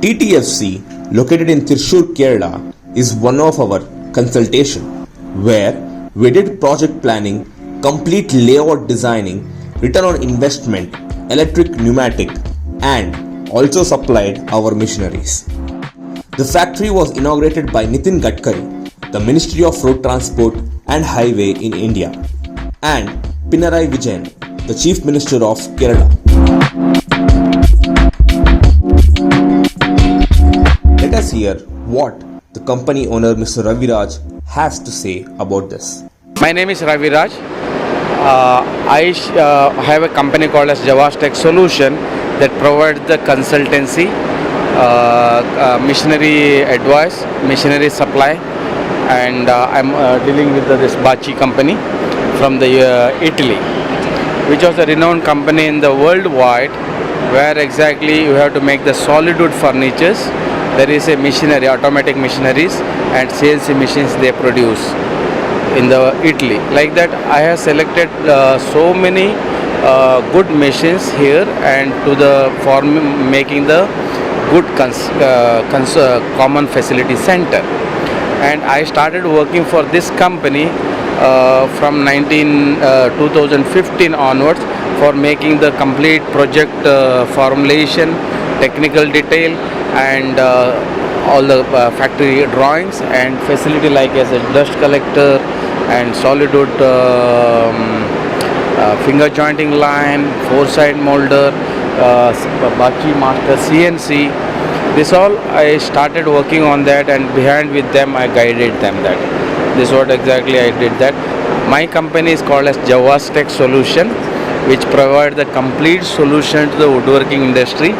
TTFC, located in Thrissur, Kerala, is one of our consultation where we did project planning, complete layout designing, return on investment, electric, pneumatic, and also supplied our machineries. The factory was inaugurated by Nitin Gadkari, the Ministry of Road Transport and Highway in India, and Pinarayi Vijayan, the Chief Minister of Kerala. Let us hear what the company owner Mr. Raviraj has to say about this. My name is Raviraj. I have a company called as Jovastech Solution that provides the consultancy, machinery advice, machinery supply, and I'm dealing with this Bachi company from the Italy, which was a renowned company in the worldwide, where exactly you have to make the solid wood furnitures. There is a machinery, automatic machineries and CNC machines they produce in the Italy. Like that, I have selected so many good machines here and to the for making the good common facility center. And I started working for this company from 2015 onwards for making the complete project formulation, technical detail, and all the factory drawings and facility like as a dust collector and solid wood finger jointing line, four-side molder, Bachi master CNC. This all I started working on that, and behind with them I guided them that. This is what exactly I did that. My company is called as Jovastech Solution, which provide the complete solution to the woodworking industry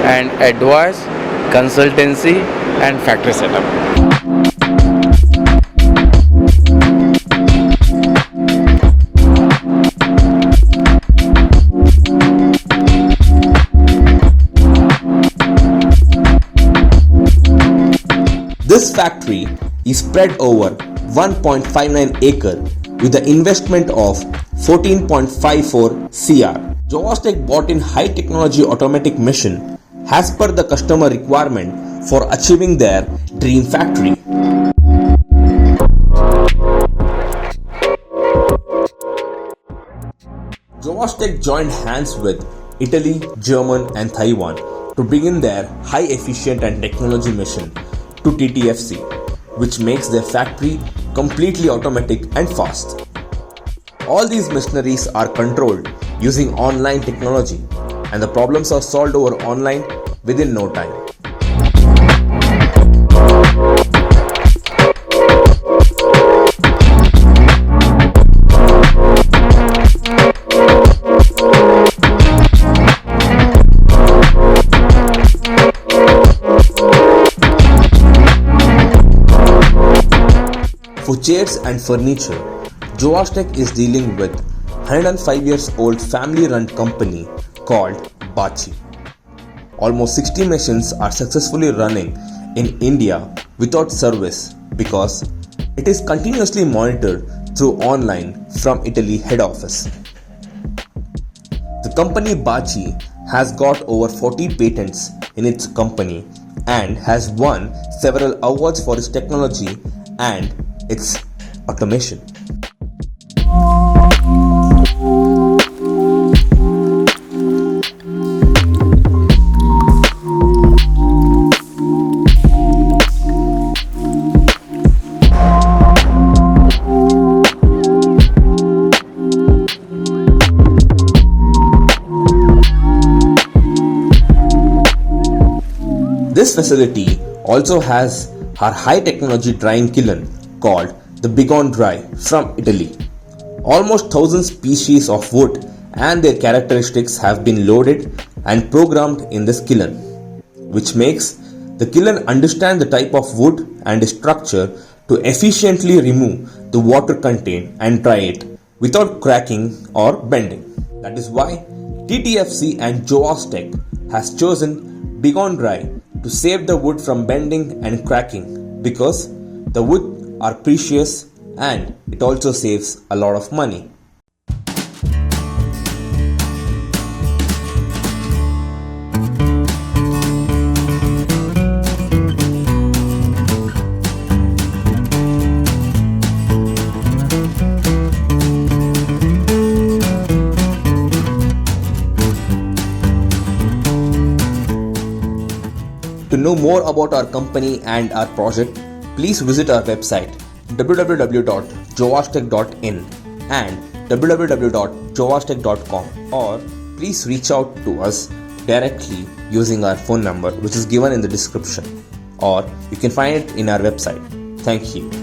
and advice, consultancy and factory setup. This factory is spread over 1.59 acre with the investment of 14.54 CR. Jovastech bought in high technology automatic machine as per the customer requirement for achieving their dream factory. Jovastech joined hands with Italy, Germany and Taiwan to begin their high efficient and technology machine to TTFC, which makes their factory completely automatic and fast. All these machineries are controlled using online technology, and the problems are solved over online within no time. For chairs and furniture, Jovastech is dealing with 105 years old family run company called Bachi. Almost 60 machines are successfully running in India without service because it is continuously monitored through online from Italy head office. The company Bachi has got over 40 patents in its company and has won several awards for its technology and its automation. This facility also has our high technology drying kiln called the Vijayan Dry from Italy. Almost 1,000 species of wood and their characteristics have been loaded and programmed in this kiln, which makes the kiln understand the type of wood and structure to efficiently remove the water content and dry it without cracking or bending. That is why TTFC and Jovastech has chosen Vijayan Dry to save the wood from bending and cracking, because the wood are precious and it also saves a lot of money. know more about our company and our project, please visit our website www.jovastech.in and www.jovastech.com, or please reach out to us directly using our phone number which is given in the description, or you can find it in our website. Thank you.